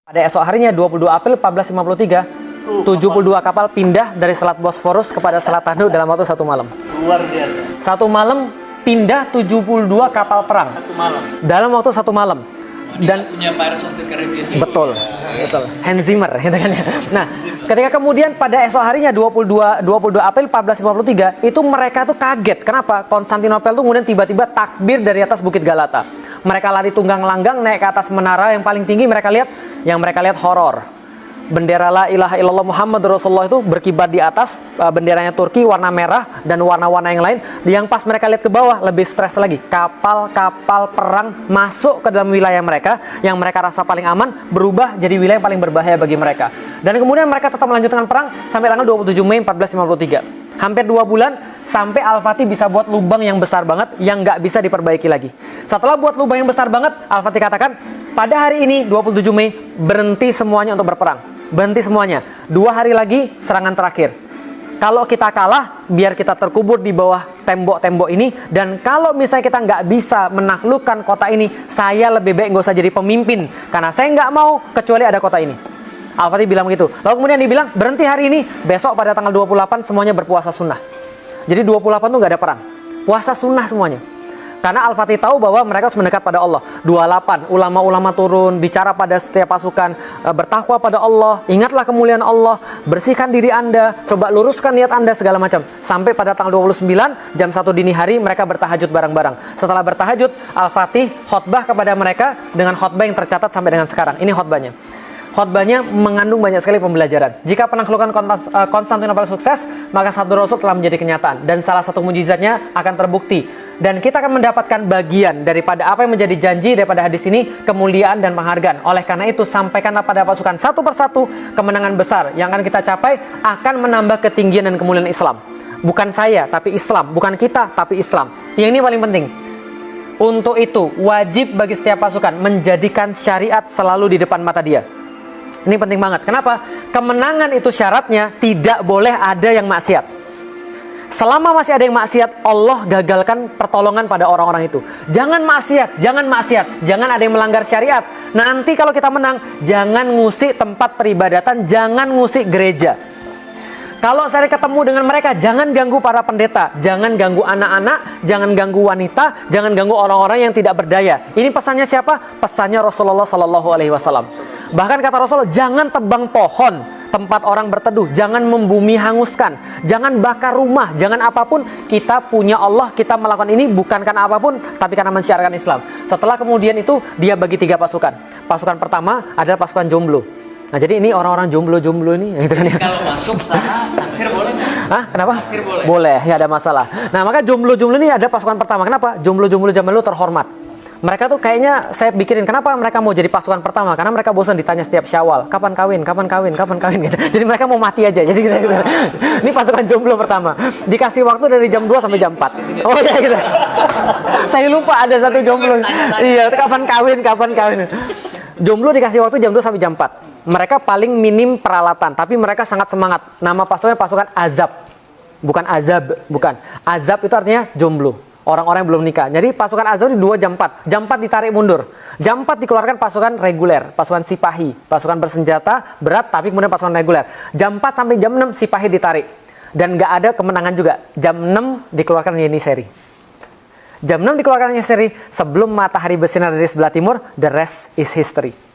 Pada esok harinya 22 April 1453, 72 kapal pindah dari Selat Bosforus kepada Selat Tandu dalam waktu 1 malam. Luar biasa. 1 malam pindah 72 kapal perang. 1 malam. Dalam waktu 1 malam. Dan punya Pirates of the Caribbean. betul, betul. Hans Zimmer, gitu kan ya. Nah, ketika kemudian pada esok harinya 22 April 1453 itu mereka tuh kaget. Kenapa? Konstantinopel tuh kemudian tiba-tiba takbir dari atas Bukit Galata. Mereka lari tunggang langgang naik ke atas menara yang paling tinggi. Mereka lihat horor. Bendera la ilaha illallah Muhammad Rasulullah itu berkibar di atas, benderanya Turki warna merah dan warna-warna yang lain. Yang pas mereka lihat ke bawah lebih stres lagi. Kapal-kapal perang masuk ke dalam wilayah mereka yang mereka rasa paling aman berubah jadi wilayah yang paling berbahaya bagi mereka. Dan kemudian mereka tetap melanjutkan perang sampai tanggal 27 Mei 1453. Hampir 2 bulan sampai Al-Fatih bisa buat lubang yang besar banget yang nggak bisa diperbaiki lagi. Setelah buat lubang yang besar banget, Al-Fatih katakan pada hari ini 27 Mei berhenti semuanya untuk berperang. Berhenti semuanya. 2 hari lagi serangan terakhir. Kalau kita kalah, biar kita terkubur di bawah tembok-tembok ini. Dan kalau misalnya kita nggak bisa menaklukkan kota ini, saya lebih baik nggak usah jadi pemimpin. Karena saya nggak mau kecuali ada kota ini. Al-Fatih bilang begitu. Lalu kemudian dibilang, berhenti hari ini. Besok pada tanggal 28 semuanya berpuasa sunnah. Jadi 28 tuh nggak ada perang. Puasa sunnah semuanya. Karena Al-Fatih tahu bahwa mereka harus mendekat pada Allah. 28, ulama-ulama turun, bicara pada setiap pasukan, bertakwa pada Allah, ingatlah kemuliaan Allah, bersihkan diri Anda, coba luruskan niat Anda, segala macam. Sampai pada tanggal 29, jam 1 dini hari, mereka bertahajud bareng-bareng. Setelah bertahajud, Al-Fatih khotbah kepada mereka dengan khotbah yang tercatat sampai dengan sekarang. Ini khotbahnya. Khotbahnya mengandung banyak sekali pembelajaran. Jika penaklukan Konstantinopel sukses, maka sabda Rasul telah menjadi kenyataan. Dan salah satu mujizatnya akan terbukti. Dan kita akan mendapatkan bagian daripada apa yang menjadi janji daripada hadis ini, kemuliaan dan penghargaan. Oleh karena itu, sampaikanlah pada pasukan satu persatu kemenangan besar yang akan kita capai akan menambah ketinggian dan kemuliaan Islam. Bukan saya, tapi Islam. Bukan kita, tapi Islam. Yang ini paling penting. Untuk itu, wajib bagi setiap pasukan menjadikan syariat selalu di depan mata dia. Ini penting banget. Kenapa? Kemenangan itu syaratnya tidak boleh ada yang maksiat. Selama masih ada yang maksiat, Allah gagalkan pertolongan pada orang-orang itu. Jangan maksiat, jangan ada yang melanggar syariat. Nah, nanti kalau kita menang, jangan ngusik tempat peribadatan, jangan ngusik gereja. Kalau saya ketemu dengan mereka, jangan ganggu para pendeta, jangan ganggu anak-anak, jangan ganggu wanita, jangan ganggu orang-orang yang tidak berdaya. Ini pesannya siapa? Pesannya Rasulullah SAW. Bahkan kata Rasulullah, jangan tebang pohon tempat orang berteduh, jangan membumi hanguskan, jangan bakar rumah, jangan apapun. Kita punya Allah, kita melakukan ini bukan karena apapun, tapi karena mensyiarkan Islam. Setelah kemudian itu, dia bagi 3 pasukan. Pasukan pertama adalah pasukan jomblo. Nah, jadi ini orang-orang jomblo ini, gitu kan ya. Kalau masuk sana, taksir boleh nggak? Hah? Kenapa? Taksir boleh. Boleh, ya ada masalah. Nah, maka jomblo ini ada pasukan pertama. Kenapa? Jomblo zaman dulu terhormat. Mereka tuh kayaknya saya pikirin kenapa mereka mau jadi pasukan pertama, karena mereka bosan ditanya setiap Syawal, kapan kawin gitu. Jadi mereka mau mati aja. Jadi gitu. Ini pasukan jomblo pertama. Dikasih waktu dari jam 2 sampai jam 4. Oh ya gitu. Saya lupa ada satu jomblo. Iya, kapan kawin. Jomblo dikasih waktu jam 2 sampai jam 4. Mereka paling minim peralatan, tapi mereka sangat semangat. Nama pasukannya pasukan Azab. Bukan Azab, bukan. Azab itu artinya jomblo. Orang-orang yang belum nikah. Jadi pasukan Azab di 2 jam 4. Jam 4 ditarik mundur. Jam 4 dikeluarkan pasukan reguler, pasukan Sipahi, pasukan bersenjata berat tapi kemudian pasukan reguler. Jam 4 sampai jam 6 Sipahi ditarik. Dan nggak ada kemenangan juga. Jam 6 dikeluarkan Yeniseri. Jam 6 dikeluarkan Yeniseri sebelum matahari bersinar dari sebelah timur. The rest is history.